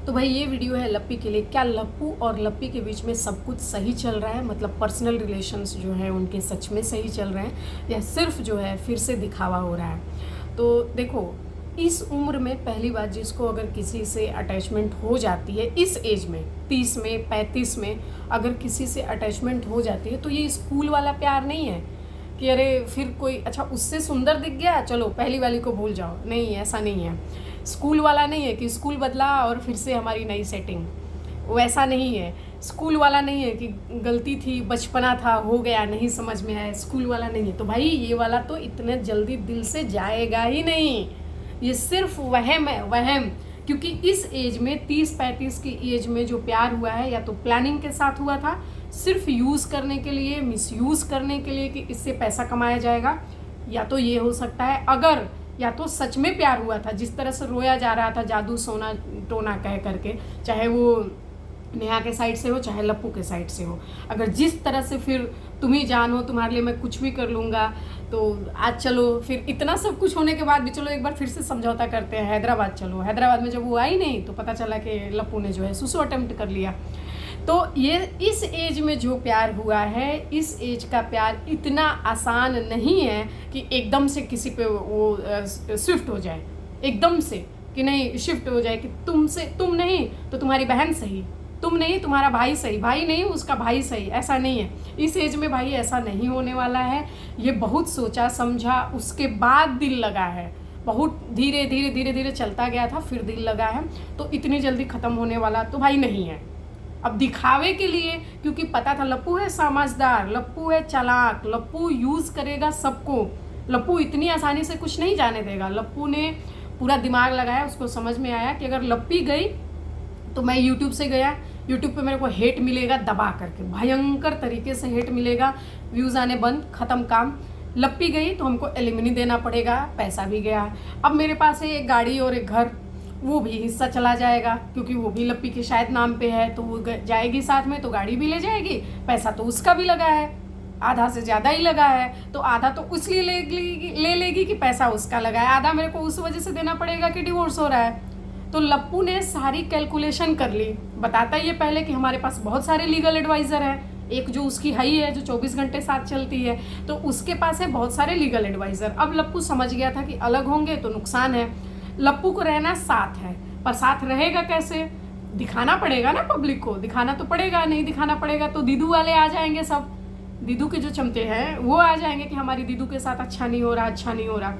तो भाई ये वीडियो है लप्पी के लिए। क्या लप्पू और लप्पी के बीच में सब कुछ सही चल रहा है, मतलब पर्सनल रिलेशंस जो है उनके सच में सही चल रहे हैं, या सिर्फ जो है फिर से दिखावा हो रहा है। तो देखो, इस उम्र में पहली बात, जिसको अगर किसी से अटैचमेंट हो जाती है इस एज में, 30 में 35 में अगर किसी से अटैचमेंट हो जाती है, तो ये स्कूल वाला प्यार नहीं है कि अरे फिर कोई अच्छा उससे सुंदर दिख गया चलो पहली वाली को भूल जाओ। नहीं, ऐसा नहीं है। स्कूल वाला नहीं है कि स्कूल बदला और फिर से हमारी नई सेटिंग, वैसा नहीं है। स्कूल वाला नहीं है कि गलती थी, बचपना था, हो गया, नहीं समझ में आया। स्कूल वाला नहीं है। तो भाई ये वाला तो इतने जल्दी दिल से जाएगा ही नहीं। ये सिर्फ वहम है, वहम। क्योंकि इस एज में 30-35 की एज में जो प्यार हुआ है, या तो प्लानिंग के साथ हुआ था, सिर्फ यूज़ करने के लिए, मिसयूज़ करने के लिए कि इससे पैसा कमाया जाएगा, या तो ये हो सकता है। अगर या तो सच में प्यार हुआ था, जिस तरह से रोया जा रहा था जादू सोना टोना कह करके, चाहे वो नेहा के साइड से हो चाहे लप्पू के साइड से हो, अगर जिस तरह से फिर तुम ही जान हो, तुम्हारे लिए मैं कुछ भी कर लूँगा, तो आज चलो फिर इतना सब कुछ होने के बाद भी चलो एक बार फिर से समझौता करते हैं, हैदराबाद चलो। हैदराबाद में जब वो आई नहीं तो पता चला कि लप्पू ने जो है सुसु अटेम्प्ट कर लिया। तो ये इस एज में जो प्यार हुआ है, इस एज का प्यार इतना आसान नहीं है कि एकदम से किसी पे वो स्विफ्ट हो जाए, एकदम से कि नहीं शिफ्ट हो जाए कि तुमसे, तुम नहीं तो तुम्हारी बहन सही, तुम नहीं तुम्हारा भाई सही, भाई नहीं उसका भाई सही, ऐसा नहीं है। इस एज में भाई ऐसा नहीं होने वाला है। ये बहुत सोचा समझा, उसके बाद दिल लगा है। बहुत धीरे धीरे धीरे धीरे चलता गया था, फिर दिल लगा है। तो इतनी जल्दी ख़त्म होने वाला तो भाई नहीं है। अब दिखावे के लिए, क्योंकि पता था लप्पू है समझदार, लप्पू है चालाक, लप्पू यूज़ करेगा सबको, लप्पू इतनी आसानी से कुछ नहीं जाने देगा। लप्पू ने पूरा दिमाग लगाया, उसको समझ में आया कि अगर लप्पी गई तो मैं यूट्यूब से गया, यूट्यूब पे मेरे को हेट मिलेगा दबा करके, भयंकर तरीके से हेट मिलेगा, व्यूज़ आने बंद, ख़त्म काम। लप्पी गई तो हमको एलिमनी देना पड़ेगा, पैसा भी गया। अब मेरे पास है एक गाड़ी और एक घर, वो भी हिस्सा चला जाएगा, क्योंकि वो भी लप्पी के शायद नाम पे है, तो वो जाएगी साथ में, तो गाड़ी भी ले जाएगी, पैसा तो उसका भी लगा है, आधा से ज़्यादा ही लगा है। तो आधा तो इसलिए ले लेगी कि पैसा उसका लगा है, आधा मेरे को उस वजह से देना पड़ेगा कि डिवोर्स हो रहा है। तो लप्पू ने सारी कैलकुलेशन कर ली। बताता ये पहले कि हमारे पास बहुत सारे लीगल एडवाइज़र हैं, एक जो उसकी हई है जो 24 घंटे साथ चलती है, तो उसके पास है बहुत सारे लीगल एडवाइज़र। अब लप्पू समझ गया था कि अलग होंगे तो नुकसान है। लप्पू को रहना साथ है, पर साथ रहेगा कैसे? दिखाना पड़ेगा ना, पब्लिक को दिखाना तो पड़ेगा। नहीं दिखाना पड़ेगा तो दीदू वाले आ जाएंगे, सब दीदू के जो चमचे हैं वो आ जाएंगे कि हमारी दीदू के साथ अच्छा नहीं हो रहा, अच्छा नहीं हो रहा,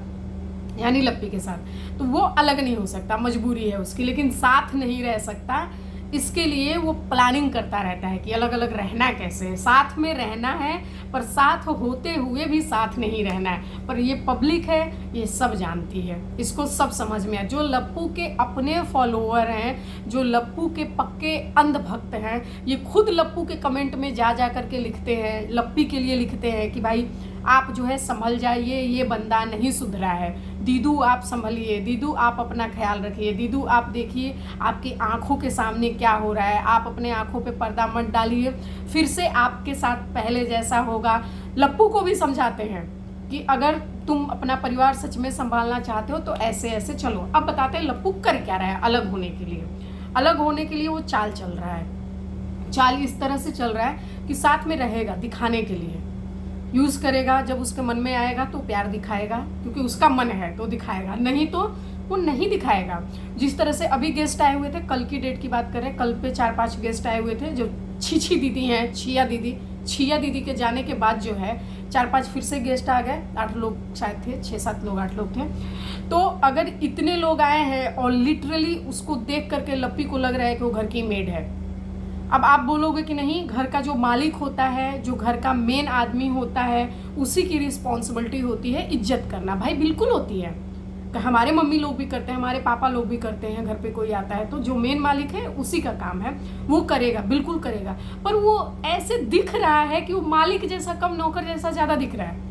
यानी लप्पी के साथ। तो वो अलग नहीं हो सकता, मजबूरी है उसकी, लेकिन साथ नहीं रह सकता। इसके लिए वो प्लानिंग करता रहता है कि अलग अलग रहना कैसे है। साथ में रहना है, पर साथ होते हुए भी साथ नहीं रहना है। पर ये पब्लिक है, ये सब जानती है, इसको सब समझ में है। जो लप्पू के अपने फॉलोअर हैं, जो लप्पू के पक्के अंधभक्त हैं, ये खुद लप्पू के कमेंट में जा जा करके लिखते हैं, लप्पी के लिए लिखते हैं कि भाई आप जो है संभल जाइए, ये बंदा नहीं सुधरा है, दीदू आप संभलिए, दीदू आप अपना ख्याल रखिए, दीदू आप देखिए आपकी आंखों के सामने क्या हो रहा है, आप अपने आंखों पे पर्दा मत डालिए, फिर से आपके साथ पहले जैसा होगा। लप्पू को भी समझाते हैं कि अगर तुम अपना परिवार सच में संभालना चाहते हो तो ऐसे ऐसे चलो। अब बताते हैं लप्पू कर क्या रहा है अलग होने के लिए। अलग होने के लिए वो चाल चल रहा है। चाल इस तरह से चल रहा है कि साथ में रहेगा दिखाने के लिए, यूज़ करेगा, जब उसके मन में आएगा तो प्यार दिखाएगा, क्योंकि उसका मन है तो दिखाएगा, नहीं तो वो नहीं दिखाएगा। जिस तरह से अभी गेस्ट आए हुए थे, कल की डेट की बात करें, कल पे 4-5 गेस्ट आए हुए थे, जो छी दीदी हैं, छिया दीदी के जाने के बाद जो है 4-5 फिर से गेस्ट आ गए, 8 लोग शायद थे, 6-7 लोग 8 लोग थे। तो अगर इतने लोग आए हैं और लिटरली उसको देख करके लप्पी को लग रहा है कि वो घर की मेड है। अब आप बोलोगे कि नहीं, घर का जो मालिक होता है, जो घर का मेन आदमी होता है, उसी की रिस्पॉन्सिबिलिटी होती है इज्जत करना। भाई बिल्कुल होती है, हमारे मम्मी लोग भी करते हैं, हमारे पापा लोग भी करते हैं। घर पे कोई आता है तो जो मेन मालिक है उसी का काम है, वो करेगा, बिल्कुल करेगा। पर वो ऐसे दिख रहा है कि वो मालिक जैसा कम नौकर जैसा ज़्यादा दिख रहा है।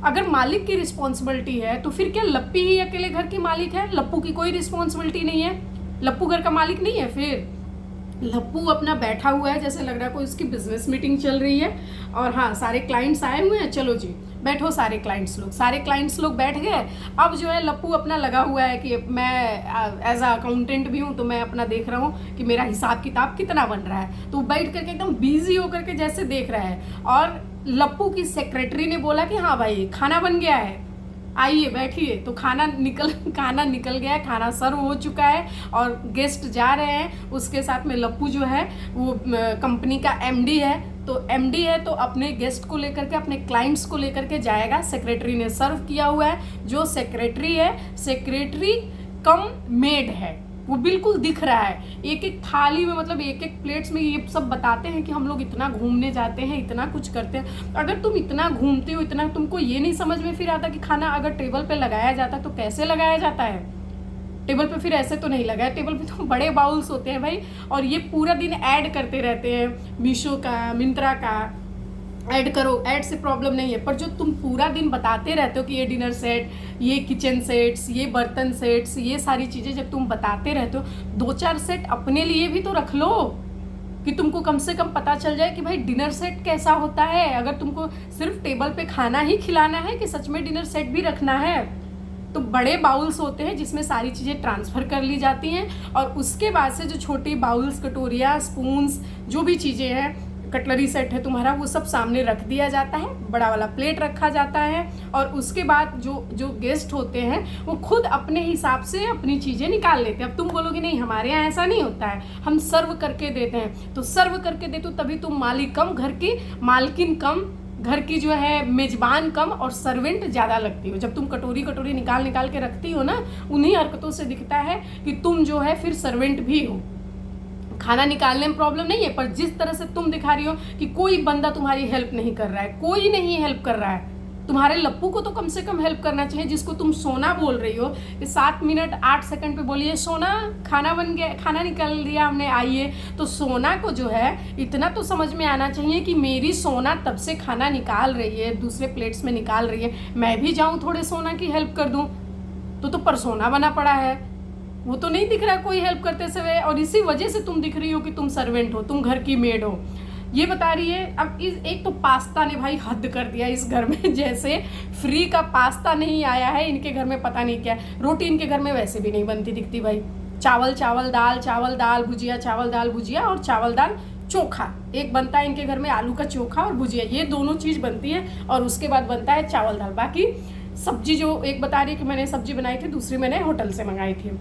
अगर मालिक की रिस्पॉन्सिबिलिटी है तो फिर क्या लप्पी ही अकेले घर की मालिक है? लप्पू की कोई रिस्पॉन्सिबिलिटी नहीं है? लप्पू घर का मालिक नहीं है? फिर लप्पू अपना बैठा हुआ है, जैसे लग रहा है कोई उसकी बिजनेस मीटिंग चल रही है और हाँ सारे क्लाइंट्स आए हुए हैं, चलो जी बैठो सारे क्लाइंट्स लोग बैठ गए। अब जो है लप्पू अपना लगा हुआ है कि मैं एज अ अकाउंटेंट भी हूँ, तो मैं अपना देख रहा हूँ कि मेरा हिसाब किताब कितना बन रहा है। तो बैठ करके एकदम बिजी होकर के जैसे देख रहा है, और लप्पू की सेक्रेटरी ने बोला कि हाँ भाई खाना बन गया है, आइए बैठिए। तो खाना निकल गया है, खाना सर्व हो चुका है और गेस्ट जा रहे हैं। उसके साथ में लप्पू जो है वो कंपनी का एमडी है, तो एमडी है तो अपने गेस्ट को लेकर के, अपने क्लाइंट्स को लेकर के जाएगा। सेक्रेटरी ने सर्व किया हुआ है। जो सेक्रेटरी है, सेक्रेटरी कम मेड है, वो बिल्कुल दिख रहा है। एक एक थाली में, मतलब एक एक प्लेट्स में ये सब बताते हैं कि हम लोग इतना घूमने जाते हैं, इतना कुछ करते हैं। अगर तुम इतना घूमते हो, इतना, तुमको ये नहीं समझ में फिर आता कि खाना अगर टेबल पे लगाया जाता तो कैसे लगाया जाता है। टेबल पे फिर ऐसे तो नहीं लगाया, टेबल पे तो बड़े बाउल्स होते हैं भाई, और ये पूरा दिन ऐड करते रहते हैं, मीशो का, मिंत्रा का, ऐड करो, ऐड से प्रॉब्लम नहीं है। पर जो तुम पूरा दिन बताते रहते हो कि ये डिनर सेट, ये किचन सेट्स, ये बर्तन सेट्स, ये सारी चीज़ें जब तुम बताते रहते हो, 2-4 सेट अपने लिए भी तो रख लो कि तुमको कम से कम पता चल जाए कि भाई डिनर सेट कैसा होता है। अगर तुमको सिर्फ टेबल पे खाना ही खिलाना है कि सच में डिनर सेट भी रखना है, तो बड़े बाउल्स होते हैं जिसमें सारी चीज़ें ट्रांसफ़र कर ली जाती हैं, और उसके बाद से जो छोटी बाउल्स, कटोरियाँ, स्पून्स, जो भी चीज़ें हैं, कटलरी सेट है तुम्हारा, वो सब सामने रख दिया जाता है, बड़ा वाला प्लेट रखा जाता है। और उसके बाद जो गेस्ट होते हैं वो खुद अपने हिसाब से अपनी चीज़ें निकाल लेते हैं। अब तुम बोलोगे नहीं हमारे यहाँ ऐसा नहीं होता है, हम सर्व करके देते हैं। तो सर्व करके देते हो तभी तुम मालिक कम, घर की मालकिन कम, घर की जो है मेज़बान कम और सर्वेंट ज़्यादा लगती हो। जब तुम कटोरी निकाल के रखती हो ना, उन्हीं हरकतों से दिखता है कि तुम जो है फिर सर्वेंट भी हो। खाना निकालने में प्रॉब्लम नहीं है, पर जिस तरह से तुम दिखा रही हो कि कोई बंदा तुम्हारी हेल्प नहीं कर रहा है, कोई नहीं हेल्प कर रहा है, तुम्हारे लप्पू को तो कम से कम हेल्प करना चाहिए। जिसको तुम सोना बोल रही हो कि 7 मिनट 8 सेकंड पे बोलिए सोना खाना बन गया, खाना निकाल दिया हमने, आइए। तो सोना को जो है इतना तो समझ में आना चाहिए कि मेरी सोना तब से खाना निकाल रही है, दूसरे प्लेट्स में निकाल रही है, मैं भी जाऊँ थोड़े सोना की हेल्प कर दूँ। तो परसोना बना पड़ा है, वो तो नहीं दिख रहा कोई हेल्प करते समय, और इसी वजह से तुम दिख रही हो कि तुम सर्वेंट हो, तुम घर की मेड हो, ये बता रही है। अब एक तो पास्ता ने भाई हद कर दिया इस घर में, जैसे फ्री का पास्ता नहीं आया है इनके घर में, पता नहीं क्या। रोटी इनके घर में वैसे भी नहीं बनती दिखती भाई, चावल दाल भुजिया, चावल दाल भुजिया और चावल दाल चोखा, एक बनता है इनके घर में आलू का चोखा और भुजिया, ये दोनों चीज़ बनती है, और उसके बाद बनता है चावल दाल। बाकी सब्जी जो एक बता रही है कि मैंने सब्जी बनाई थी, दूसरी मैंने होटल से मंगाई थी,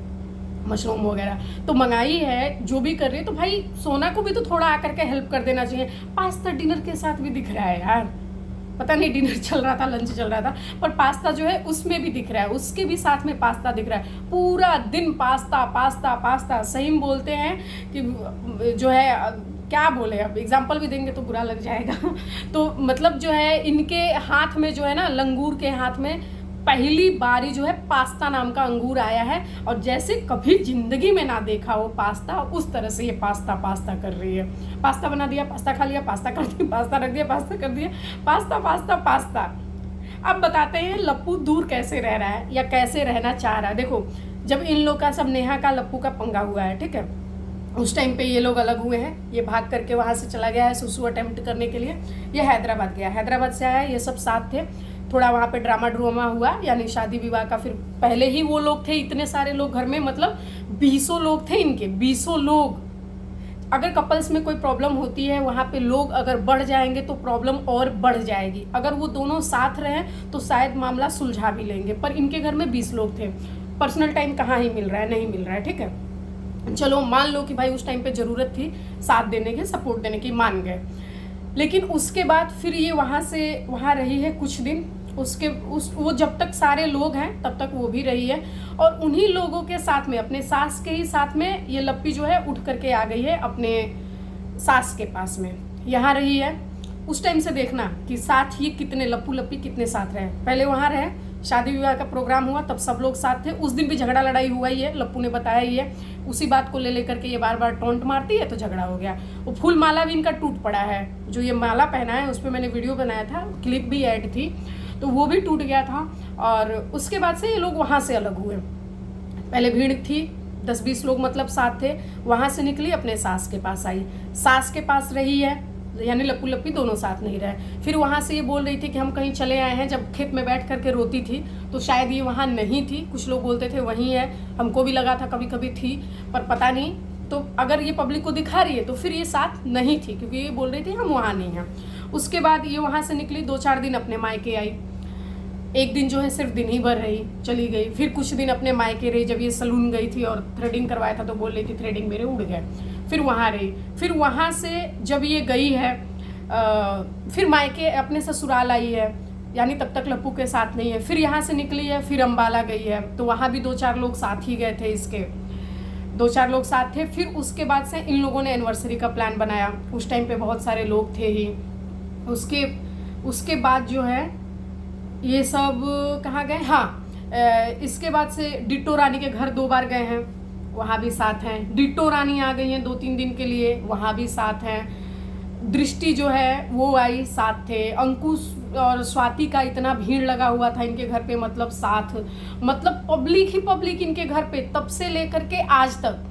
मशरूम वगैरह तो मंगाई है, जो भी कर रही है। तो भाई सोना को भी तो थोड़ा आकर के हेल्प कर देना चाहिए। पास्ता डिनर के साथ भी दिख रहा है यार, पता नहीं डिनर चल रहा था, लंच चल रहा था, पर पास्ता जो है उसमें भी दिख रहा है, उसके भी साथ में पास्ता दिख रहा है। पूरा दिन पास्ता पास्ता पास्ता। सही में बोलते हैं कि जो है, क्या बोले, अब एग्जाम्पल भी देंगे तो बुरा लग जाएगा। तो मतलब जो है इनके हाथ में जो है ना, लंगूर के हाथ में पहली बारी जो है पास्ता नाम का अंगूर आया है, और जैसे कभी जिंदगी में ना देखा हो पास्ता, उस तरह से ये पास्ता कर रही है। पास्ता बना दिया, पास्ता खा लिया, पास्ता कर दिया, पास्ता रख दिया, पास्ता कर दिया, पास्ता। अब बताते हैं लप्पू दूर कैसे रह रहा है या कैसे रहना चाह रहा है। देखो, जब इन लोग का सब नेहा का लप्पू का पंगा हुआ है, ठीक है, उस टाइम पे ये लोग अलग हुए हैं। ये भाग करके वहाँ से चला गया है सुसु अटेम्प्ट करने के लिए, ये हैदराबाद गया, हैदराबाद से आया, ये सब साथ थे। थोड़ा वहाँ पे ड्रामा हुआ, यानी शादी विवाह का। फिर पहले ही वो लोग थे, इतने सारे लोग घर में, मतलब 20 लोग थे इनके, 20 लोग। अगर कपल्स में कोई प्रॉब्लम होती है, वहाँ पे लोग अगर बढ़ जाएंगे तो प्रॉब्लम और बढ़ जाएगी। अगर वो दोनों साथ रहें तो शायद मामला सुलझा भी लेंगे, पर इनके घर में 20 लोग थे। पर्सनल टाइम कहाँ ही मिल रहा है, नहीं मिल रहा है, ठीक है। चलो मान लो कि भाई उस टाइम पे ज़रूरत थी साथ देने की, सपोर्ट देने की, मान गए। लेकिन उसके बाद फिर ये वहाँ से वहाँ रही है कुछ दिन, वो जब तक सारे लोग हैं तब तक वो भी रही है, और उन्हीं लोगों के साथ में, अपने सास के ही साथ में ये लप्पी जो है उठ करके आ गई है अपने सास के पास में, यहाँ रही है। उस टाइम से देखना कि साथ ये कितने लप्पू लप्पी कितने साथ रहे। पहले वहाँ रहे, शादी विवाह का प्रोग्राम हुआ तब सब लोग साथ थे, उस दिन भी झगड़ा लड़ाई हुआ ही है, लप्पू ने बताया ही है। उसी बात को ले लेकर के ये बार बार टोंट मारती है तो झगड़ा हो गया। वो फूल माला भी इनका टूट पड़ा है, जो ये माला पहना है उस पर मैंने वीडियो बनाया था, क्लिप भी ऐड थी, तो वो भी टूट गया था। और उसके बाद से ये लोग वहाँ से अलग हुए। पहले भीड़ थी 10-20 लोग मतलब साथ थे, वहाँ से निकली अपने सास के पास आई, सास के पास रही है, यानी लप्पू लप्पी दोनों साथ नहीं रहे। फिर वहाँ से ये बोल रही थी कि हम कहीं चले आए हैं, जब खेत में बैठ करके रोती थी तो शायद ये वहाँ नहीं थी, कुछ लोग बोलते थे वहीं है, हमको भी लगा था कभी कभी थी, पर पता नहीं। तो अगर ये पब्लिक को दिखा रही है तो फिर ये साथ नहीं थी, क्योंकि ये बोल रही थी हम वहाँ नहीं हैं। उसके बाद ये वहाँ से निकली, 2-4 दिन अपने मायके आई, एक दिन जो है सिर्फ दिन ही भर रही, चली गई। फिर कुछ दिन अपने मायके रही, जब ये सलून गई थी और थ्रेडिंग करवाया था तो बोल रही थी थ्रेडिंग मेरे उड़ गए। फिर वहाँ रही, फिर वहाँ से जब ये गई है फिर मायके अपने ससुराल आई है, यानी तब तक लप्पू के साथ नहीं है। फिर यहाँ से निकली है, फिर अम्बाला गई है, तो वहाँ भी 2-4 लोग साथ ही गए थे, इसके 2-4 लोग साथ थे। फिर उसके बाद से इन लोगों ने एनिवर्सरी का प्लान बनाया, उस टाइम पे बहुत सारे लोग थे ही। उसके बाद जो है ये सब कहाँ गए, हाँ इसके बाद से डिट्टो रानी के घर 2 बार गए हैं, वहाँ भी साथ हैं। डिट्टो रानी आ गई हैं 2-3 दिन के लिए, वहाँ भी साथ हैं। दृष्टि जो है वो आई, साथ थे। अंकुश और स्वाति का इतना भीड़ लगा हुआ था इनके घर पे, मतलब साथ, मतलब पब्लिक ही पब्लिक इनके घर पे, तब से लेकर के आज तक।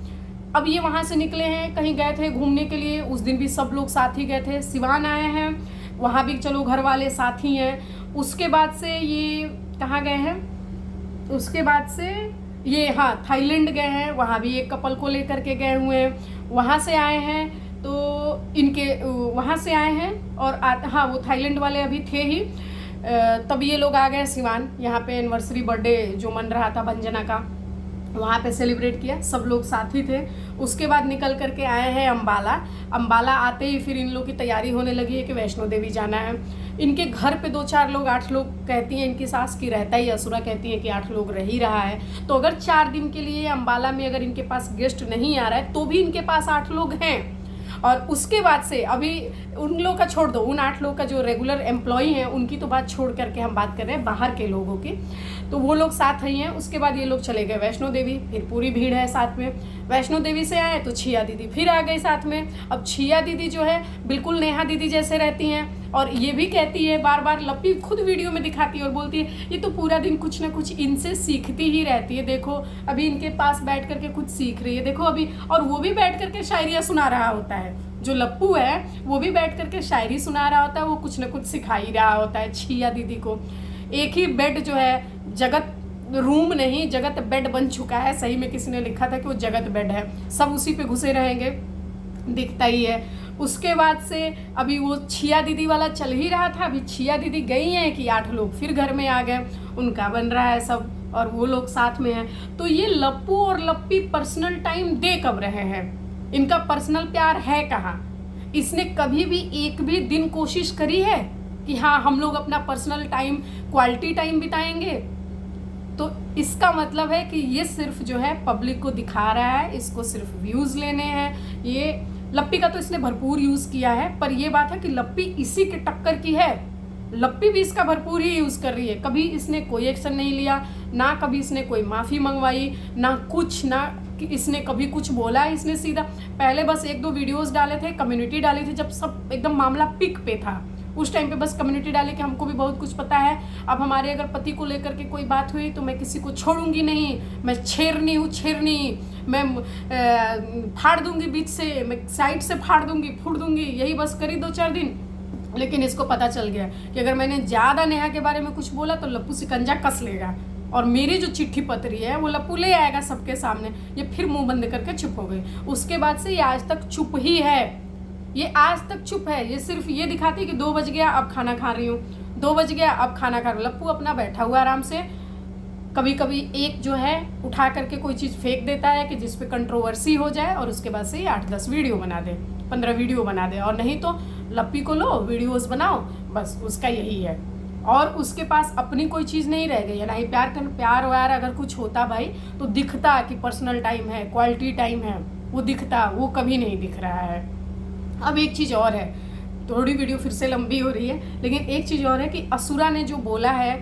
अब ये वहाँ से निकले हैं, कहीं गए थे घूमने के लिए, उस दिन भी सब लोग साथ ही गए थे। सिवान आए हैं, वहाँ भी चलो घर वाले साथ ही हैं। उसके बाद से ये कहाँ गए हैं, उसके बाद से ये हाँ थाईलैंड गए हैं, वहाँ भी एक कपल को लेकर के गए हुए हैं। वहाँ से आए हैं तो इनके वहाँ से आए हैं और हाँ वो थाईलैंड वाले अभी थे ही, तब ये लोग आ गए सिवान, यहाँ पे एनिवर्सरी बर्थडे जो मन रहा था भंजना का, वहाँ पे सेलिब्रेट किया, सब लोग साथ ही थे। उसके बाद निकल करके आए हैं अम्बाला। अम्बाला आते ही फिर इन लोग की तैयारी होने लगी है कि वैष्णो देवी जाना है। इनके घर पे 2-4 लोग, 8 लोग कहती हैं इनकी सास की रहता ही, असुरा कहती है कि 8 लोग रह ही रहा है। तो अगर 4 दिन के लिए अम्बाला में अगर इनके पास गेस्ट नहीं आ रहा है तो भी इनके पास 8 लोग हैं। और उसके बाद से अभी उन लोगों का छोड़ दो, उन 8 लोग का जो रेगुलर एम्प्लॉई हैं उनकी तो बात छोड़ करके हम बात कर रहे हैं बाहर के लोगों की, तो वो लोग साथ ही हैं। उसके बाद ये लोग चले गए वैष्णो देवी, फिर पूरी भीड़ है साथ में। वैष्णो देवी से आए तो छिया दीदी फिर आ गई साथ में। अब छिया दीदी जो है बिल्कुल नेहा दीदी जैसे रहती हैं, और ये भी कहती है बार बार, लप्पी खुद वीडियो में दिखाती है और बोलती है ये तो पूरा दिन कुछ ना कुछ इनसे सीखती ही रहती है, देखो अभी इनके पास बैठ करके कुछ सीख रही है, देखो अभी। और वो भी बैठ करके शायरियाँ सुना रहा होता है, जो लप्पू है वो भी बैठ करके शायरी सुना रहा होता है, वो कुछ ना कुछ सिखा ही रहा होता है छिया दीदी को। एक ही बेड जो है, जगत रूम नहीं जगत बेड बन चुका है, सही में किसी ने लिखा था कि वो जगत बेड है, सब उसी पे घुसे रहेंगे, दिखता ही है। उसके बाद से अभी वो छिया दीदी वाला चल ही रहा था, अभी छिया दीदी गई हैं कि 8 लोग फिर घर में आ गए, उनका बन रहा है सब, और वो लोग साथ में हैं। तो ये लप्पू और लप्पी पर्सनल टाइम दे कब रहे हैं, इनका पर्सनल प्यार है कहाँ? इसने कभी भी एक भी दिन कोशिश करी है कि हाँ हम लोग अपना पर्सनल टाइम, क्वालिटी टाइम बिताएंगे? तो इसका मतलब है कि ये सिर्फ जो है पब्लिक को दिखा रहा है, इसको सिर्फ व्यूज़ लेने हैं। ये लप्पी का तो इसने भरपूर यूज़ किया है, पर ये बात है कि लप्पी इसी के टक्कर की है, लप्पी भी इसका भरपूर ही यूज़ कर रही है। कभी इसने कोई एक्शन नहीं लिया, ना कभी इसने कोई माफ़ी मंगवाई, ना कुछ, ना कि इसने कभी कुछ बोला। इसने सीधा पहले बस 1-2 वीडियोस डाले थे, कम्युनिटी डाली थी, जब सब एकदम मामला पीक पे था उस टाइम पे बस कम्युनिटी डाली कि हमको भी बहुत कुछ पता है, अब हमारे अगर पति को लेकर के कोई बात हुई तो मैं किसी को छोड़ूंगी नहीं, मैं छेरनी हूँ, छेरनी, मैं फाड़ दूंगी बीच से, मैं साइड से फाड़ दूंगी, फूड़ दूंगी, यही बस करी 2-4 दिन। लेकिन इसको पता चल गया कि अगर मैंने ज़्यादा नेहा के बारे में कुछ बोला तो लप्पू सिकंजा कस लेगा, और मेरी जो चिट्ठी पत्री है वो लप्पू ले आएगा सबके सामने। ये फिर मुंह बंद करके चुप हो गई। उसके बाद से ये आज तक चुप ही है, ये आज तक चुप है। ये सिर्फ ये दिखाती है कि 2 बज गया अब खाना खा रही हूँ, 2 बज गया अब खाना खा रही हूँ। लप्पू अपना बैठा हुआ आराम से, कभी कभी एक जो है उठा करके कोई चीज़ फेंक देता है कि जिस पे कंट्रोवर्सी हो जाए, और उसके बाद से 8-10 वीडियो बना दे, 15 वीडियो बना दे, और नहीं तो लप्पी को लो वीडियोस बनाओ, बस उसका यही है। और उसके पास अपनी कोई चीज़ नहीं रह गई है, ना ही प्यार व्यार अगर कुछ होता भाई तो दिखता कि पर्सनल टाइम है, क्वालिटी टाइम है, वो दिखता, वो कभी नहीं दिख रहा है। अब एक चीज़ और है, थोड़ी वीडियो फिर से लंबी हो रही है, लेकिन एक चीज़ और है कि असुरा ने जो बोला है,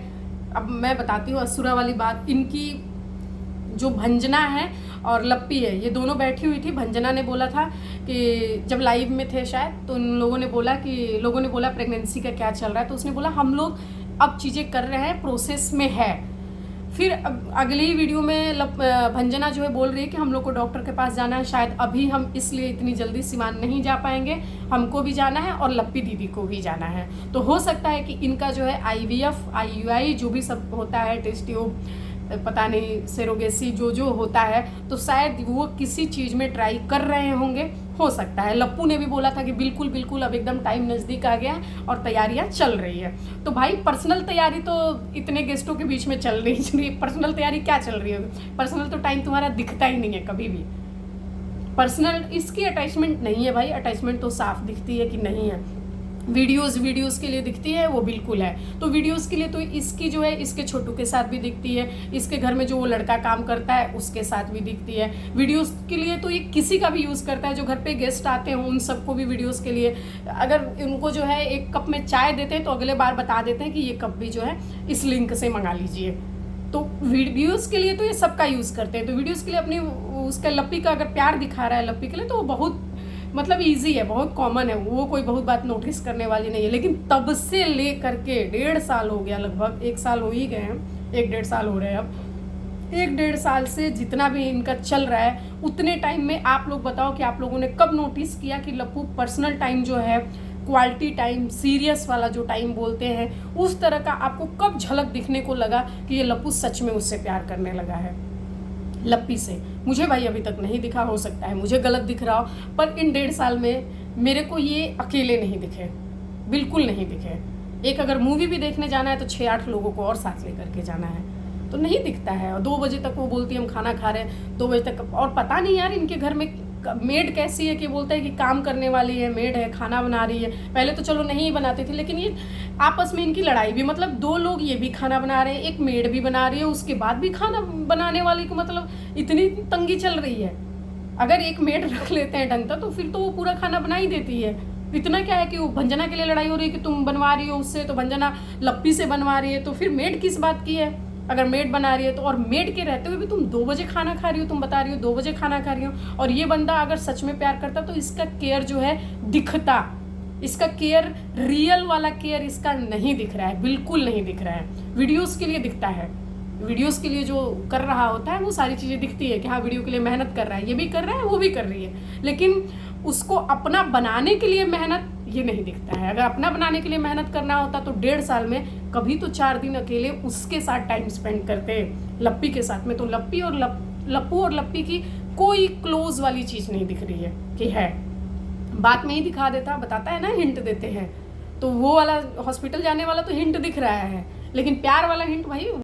अब मैं बताती हूँ असुरा वाली बात। इनकी जो भंजना है और लप्पी है, ये दोनों बैठी हुई थी। भंजना ने बोला था कि जब लाइव में थे शायद, तो उन लोगों ने बोला कि लोगों ने बोला प्रेगनेंसी का क्या चल रहा है, तो उसने बोला हम लोग अब चीज़ें कर रहे हैं, प्रोसेस में है। फिर अगली ही वीडियो में भंजना जो है बोल रही है कि हम लोग को डॉक्टर के पास जाना है, शायद अभी हम इसलिए इतनी जल्दी सिवान नहीं जा पाएंगे, हमको भी जाना है और लप्पी दीदी को भी जाना है। तो हो सकता है कि इनका जो है IVF IUI जो भी सब होता है, टेस्ट ट्यूब, पता नहीं सेरोगेसी जो होता है, तो शायद वो किसी चीज़ में ट्राई कर रहे होंगे, हो सकता है। लप्पू ने भी बोला था कि बिल्कुल बिल्कुल अब एकदम टाइम नज़दीक आ गया और तैयारियां चल रही है। तो भाई पर्सनल तैयारी तो इतने गेस्टों के बीच में चल रही है, पर्सनल तैयारी क्या चल रही है? पर्सनल तो टाइम तुम्हारा दिखता ही नहीं है कभी भी। पर्सनल इसकी अटैचमेंट नहीं है भाई, अटैचमेंट तो साफ दिखती है कि नहीं है। वीडियोस के लिए दिखती है, वो बिल्कुल है। तो वीडियोस के लिए तो इसकी जो है इसके छोटू के साथ भी दिखती है, इसके घर में जो वो लड़का काम करता है उसके साथ भी दिखती है। वीडियोस के लिए तो ये किसी का भी यूज़ करता है, जो घर पे गेस्ट आते हैं उन सबको भी वीडियोस के लिए, अगर उनको जो है एक कप में चाय देते हैं तो अगले बार बता देते हैं कि ये कप भी जो है इस लिंक से मंगा लीजिए। तो वीडियोस के लिए तो ये सबका यूज़ करते हैं। तो वीडियोस के लिए अपनी उसका लप्पी का अगर प्यार दिखा रहा है लप्पी के लिए, तो वो बहुत मतलब इजी है, बहुत कॉमन है, वो कोई बहुत बात नोटिस करने वाली नहीं है। लेकिन तब से ले करके 1.5 साल हो गया, लगभग 1 साल हो ही गए हैं, 1-1.5 साल हो रहे हैं अब। 1-1.5 साल से जितना भी इनका चल रहा है, उतने टाइम में आप लोग बताओ कि आप लोगों ने कब नोटिस किया कि लप्पू पर्सनल टाइम जो है, क्वालिटी टाइम, सीरियस वाला जो टाइम बोलते हैं, उस तरह का आपको कब झलक दिखने को लगा कि ये लप्पू सच में उससे प्यार करने लगा है लप्पी से? मुझे भाई अभी तक नहीं दिखा, हो सकता है मुझे गलत दिख रहा हो, पर इन 1.5 साल में मेरे को ये अकेले नहीं दिखे, बिल्कुल नहीं दिखे। एक अगर मूवी भी देखने जाना है तो 6-8 लोगों को और साथ लेकर के जाना है, तो नहीं दिखता है। और 2 बजे तक वो बोलती है हम खाना खा रहे हैं, 2 बजे तक। और पता नहीं यार इनके घर में मेड कैसी है कि बोलते हैं कि काम करने वाली है, मेड है, खाना बना रही है। पहले तो चलो नहीं बनाते थे, लेकिन ये आपस में इनकी लड़ाई भी, मतलब 2 लोग ये भी खाना बना रहे हैं, एक मेड भी बना रही है, उसके बाद भी खाना बनाने वाली को मतलब इतनी तंगी चल रही है। अगर एक मेड रख लेते हैं ढंग का तो फिर तो वो पूरा खाना बना ही देती है। इतना क्या है कि वो भंजना के लिए लड़ाई हो रही है कि तुम बनवा रही हो उससे, तो भंजना लप्पी से बनवा रही है, तो फिर मेड किस बात की है? अगर मेड बना रही है तो, और मेड के रहते हुए भी तुम 2 बजे खाना खा रही हो, तुम बता रही हो 2 बजे खाना खा रही हो। और ये बंदा अगर सच में प्यार करता तो इसका केयर जो है दिखता, इसका केयर, रियल वाला केयर इसका नहीं दिख रहा है, बिल्कुल नहीं दिख रहा है। वीडियोस के लिए दिखता है, वीडियोस के लिए जो कर रहा होता है वो सारी चीज़ें दिखती है कि हाँ वीडियो के लिए मेहनत कर रहा है, ये भी कर रहा है, वो भी कर रही है, लेकिन उसको अपना बनाने के लिए मेहनत ये नहीं दिखता है। अगर अपना बनाने के लिए मेहनत करना होता तो 1.5 साल में कभी तो 4 दिन अकेले उसके साथ टाइम स्पेंड करते, लप्पी के साथ में। तो लप्पी और लप्पू और लप्पी की कोई क्लोज वाली चीज़ नहीं दिख रही है कि है। बात में ही दिखा देता, बताता है ना, हिंट देते हैं, तो वो वाला हॉस्पिटल जाने वाला तो हिंट दिख रहा है, लेकिन प्यार वाला हिंट भाई